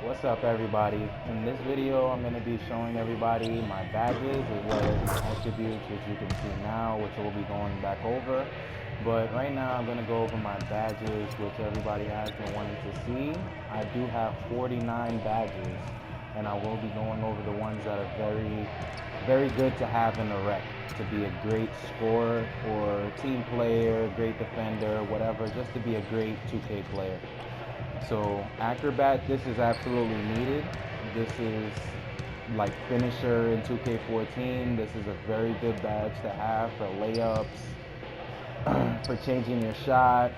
What's up, everybody? In this video I'm going to be showing everybody my badges as well as my attributes, which you can see now, which we'll be going back over. But right now I'm going to go over my badges, which everybody has been wanting to see. I do have 49 badges, and I will be going over the ones that are very good to have in the rec, to be a great scorer or team player, great defender, whatever, just to be a great 2K player. So Acrobat, this is absolutely needed. This is like finisher in 2K14. This is a very good badge to have for layups, for changing your shot,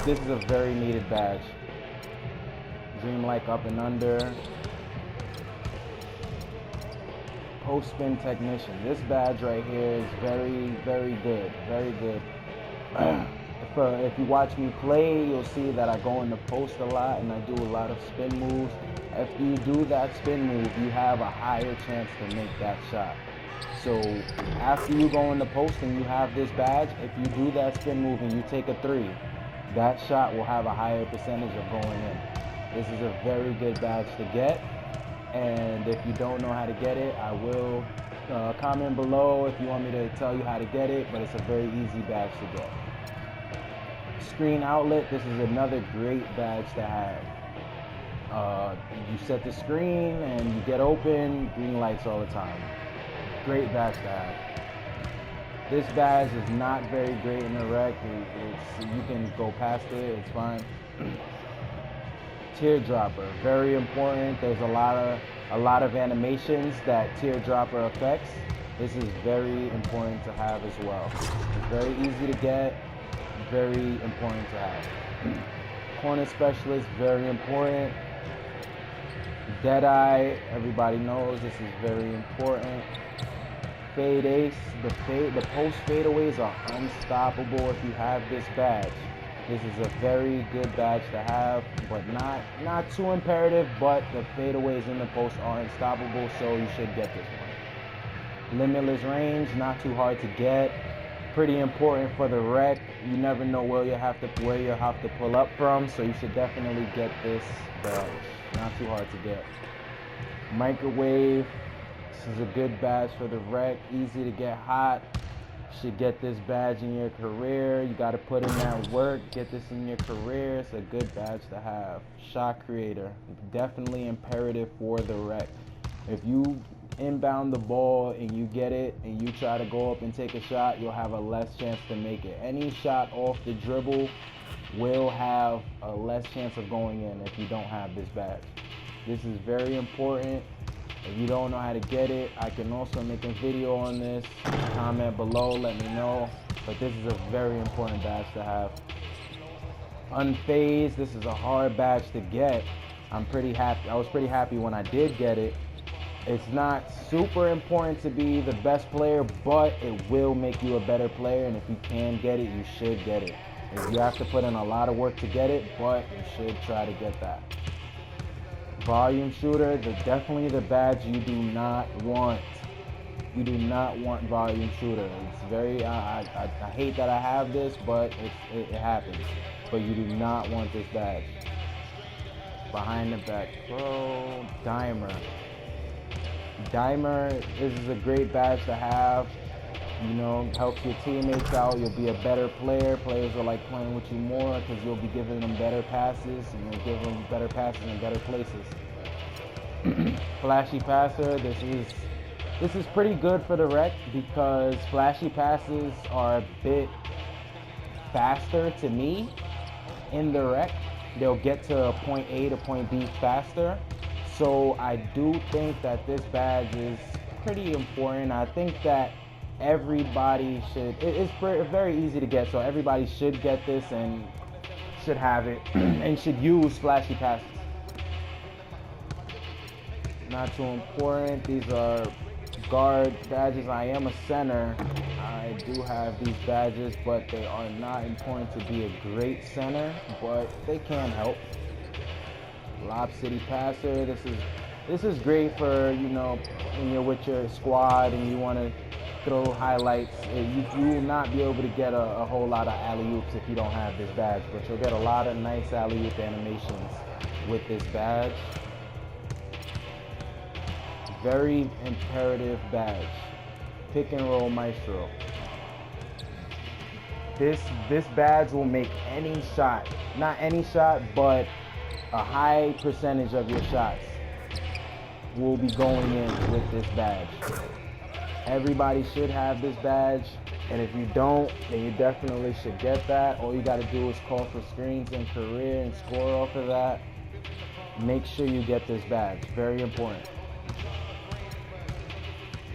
this is a very needed badge. Dreamlike up and under. Post spin technician. This badge right here is very good. Very good. If you watch me play, you'll see that I go in the post a lot and I do a lot of spin moves. If you do that spin move, you have a higher chance to make that shot. So after you go in the post and you have this badge, if you do that spin move and you take a three, that shot will have a higher percentage of going in. This is a very good badge to get. And if you don't know how to get it, I will comment below if you want me to tell you how to get it, but it's a very easy badge to get. Screen outlet, this is another great badge to have. You set the screen and you get open, green lights all the time. Great badge to have. This badge is not very great in the rec. You can go past it, it's fine. Teardropper, very important. There's a lot of animations that teardropper affects. This is very important to have as well. It's very easy to get, very important to have. Corner specialist, very important. Deadeye, everybody knows this is very important. Fade ace, the post fadeaways are unstoppable if you have this badge. This is a very good badge to have, but not too imperative, but the fadeaways in the post are unstoppable, so you should get this one. Limitless range, not too hard to get. Pretty important for the rec. You never know where you have to pull up from, so you should definitely get this badge. Not too hard to get. Microwave, this is a good badge for the rec. Easy to get hot. Should get this badge in your career. You got to put in that work, get this in your career. It's a good badge to have. Shot creator, definitely imperative for the rec. If you inbound the ball and you get it and you try to go up and take a shot, you'll have a less chance to make it. Any shot off the dribble will have a less chance of going in if you don't have this badge. This is very important. If you don't know how to get it, I can also make a video on this. Comment below, let me know. But this is a very important badge to have. Unfazed, this is a hard badge to get. I'm pretty happy. I was pretty happy when I did get it. It's not super important to be the best player, but it will make you a better player. And if you can get it, you should get it. You have to put in a lot of work to get it, but you should try to get that. Volume shooter, definitely the badge you do not want. You do not want volume shooter. It's very, I hate that I have this, but it happens. But you do not want this badge. Behind the back throw, dimer. Dimer, this is a great badge to have. You know, helps your teammates out. You'll be a better player. Players will like playing with you more because you'll be giving them better passes, and you'll give them better passes in better places. Flashy passer, this is pretty good for the rec because flashy passes are a bit faster to me in the rec. They'll get to point A to point B faster. So I do think that this badge is pretty important. I think that everybody should, it's very easy to get, so everybody should get this and should have it and should use flashy passes. Not too important. These are guard badges. I am a center. I do have these badges, but they are not important to be a great center, but they can help. Lob City passer. This is great for, you know, when you're with your squad and you want to throw highlights. You will not be able to get a whole lot of alley-oops if you don't have this badge, but you'll get a lot of nice alley-oop animations with this badge. Very imperative badge. Pick and roll maestro. This badge will make any shot, not any shot, but a high percentage of your shots will be going in with this badge. Everybody should have this badge, and if you don't, then you definitely should get that. All you got to do is call for screens and career and score off of that. Make sure you get this badge. Very important.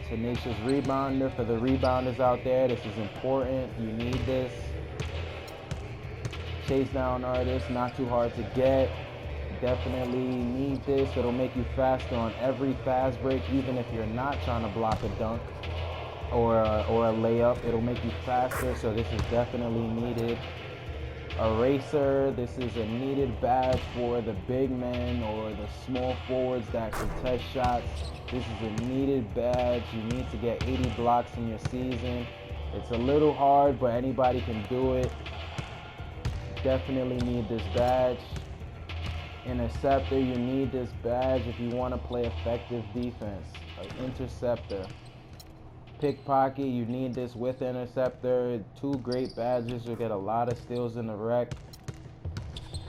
Tenacious rebounder. For the rebounders out there, this is important. You need this. Chase down artist, not too hard to get. Definitely need this. It'll make you faster on every fast break, even if you're not trying to block a dunk or a layup. It'll make you faster, so this is definitely needed. Eraser, this is a needed badge for the big men or the small forwards that contest shots. This is a needed badge. You need to get 80 blocks in your season. It's a little hard, but anybody can do it. Definitely need this badge. Interceptor, you need this badge if you want to play effective defense. An interceptor. Pickpocket, you need this with interceptor. Two great badges. You'll get a lot of steals in the rec.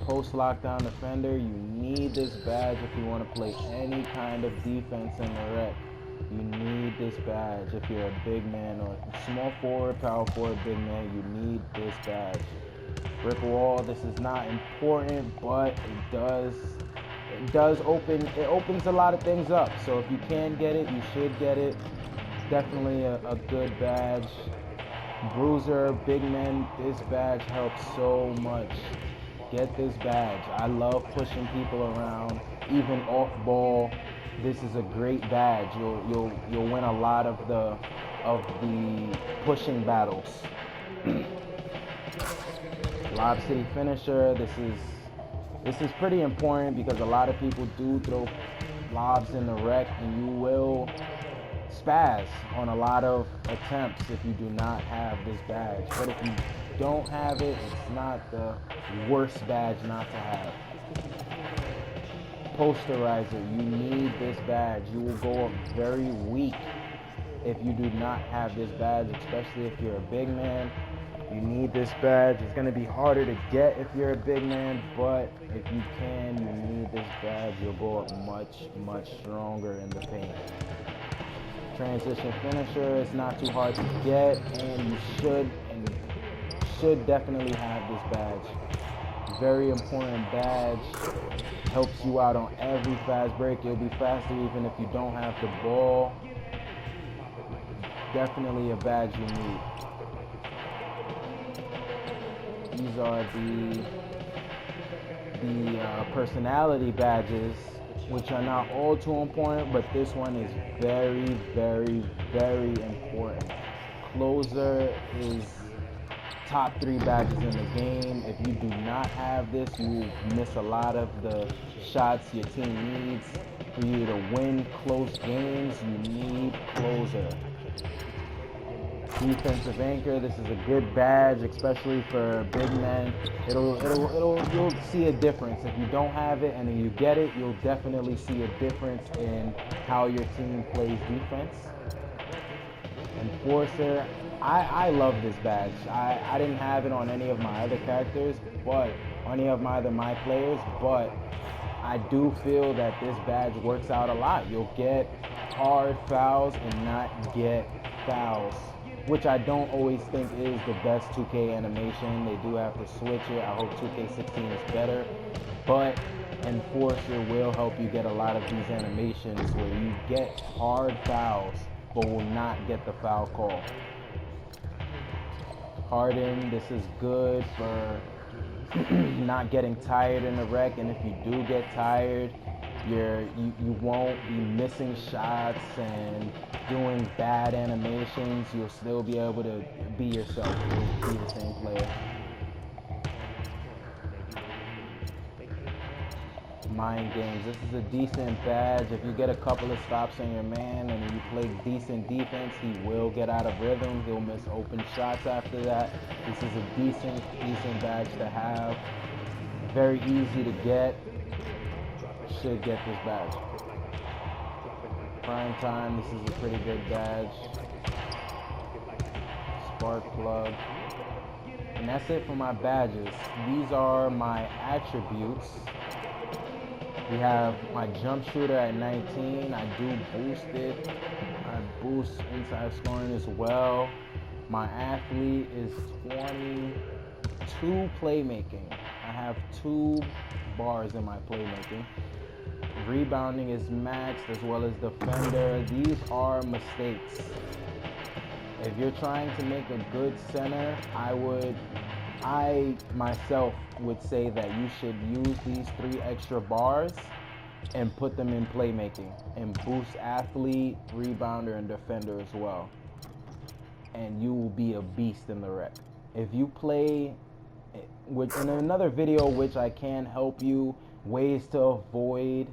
Post lockdown defender, you need this badge if you want to play any kind of defense in the rec. You need this badge if you're a big man or small forward, power forward, big man. You need this badge. Brick wall, this is not important, but it does opens a lot of things up. So if you can get it, you should get it. Definitely a good badge. Bruiser, big men, this badge helps so much. Get this badge. I love pushing people around, even off ball. This is a great badge. You'll win a lot of the pushing battles. Lob City finisher. This is pretty important because a lot of people do throw lobs in the rec, and you will spaz on a lot of attempts if you do not have this badge. But if you don't have it, it's not the worst badge not to have. Posterizer, you need this badge. You will go up very weak if you do not have this badge, especially if you're a big man. You need this badge. It's going to be harder to get if you're a big man, but if you can, you need this badge. You'll go up much, much stronger in the paint. Transition finisher, it's not too hard to get, and you should definitely have this badge. Very important badge. Helps you out on every fast break. You'll be faster even if you don't have the ball. Definitely a badge you need. These are the personality badges, which are not all too important, but this one is very, very, very important. Closer is top 3 badges in the game. If you do not have this, you will miss a lot of the shots your team needs. For you to win close games, you need closer. Defensive anchor, this is a good badge, especially for big men. You'll see a difference. If you don't have it and then you get it, you'll definitely see a difference in how your team plays defense. Enforcer, I love this badge. I didn't have it on any of my other characters, but any of my players, but I do feel that this badge works out a lot. You'll get hard fouls and not get fouls, which I don't always think is the best 2K animation. They do have to switch it. I hope 2K16 is better. But Enforcer will help you get a lot of these animations where you get hard fouls but will not get the foul call. Harden, this is good for not getting tired in the rec, and if you do get tired, you won't be missing shots and doing bad animations. You'll still be able to be yourself. You'll be the same player. Mind games. This is a decent badge. If you get a couple of stops on your man and you play decent defense, he will get out of rhythm. He'll miss open shots after that. This is a decent badge to have. Very easy to get. should get this badge. Prime time, this is a pretty good badge. Spark plug. And that's it for my badges. These are my attributes. We have my jump shooter at 19. I do boost it. I boost inside scoring as well. My athlete is 22 playmaking. I have 2 bars in my playmaking. Rebounding is maxed as well as defender. These are mistakes. If you're trying to make a good center, I myself would say that you should use these 3 extra bars and put them in playmaking and boost athlete, rebounder, and defender as well. And you will be a beast in the rec. If you play, in another video which I can help you, ways to avoid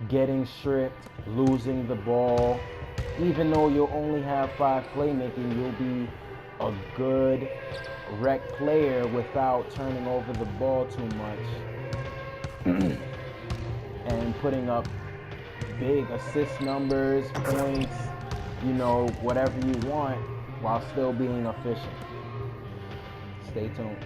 getting stripped, losing the ball. Even though you'll only have 5 playmaking, you'll be a good rec player without turning over the ball too much and putting up big assist numbers, points, you know, whatever you want while still being efficient. Stay tuned.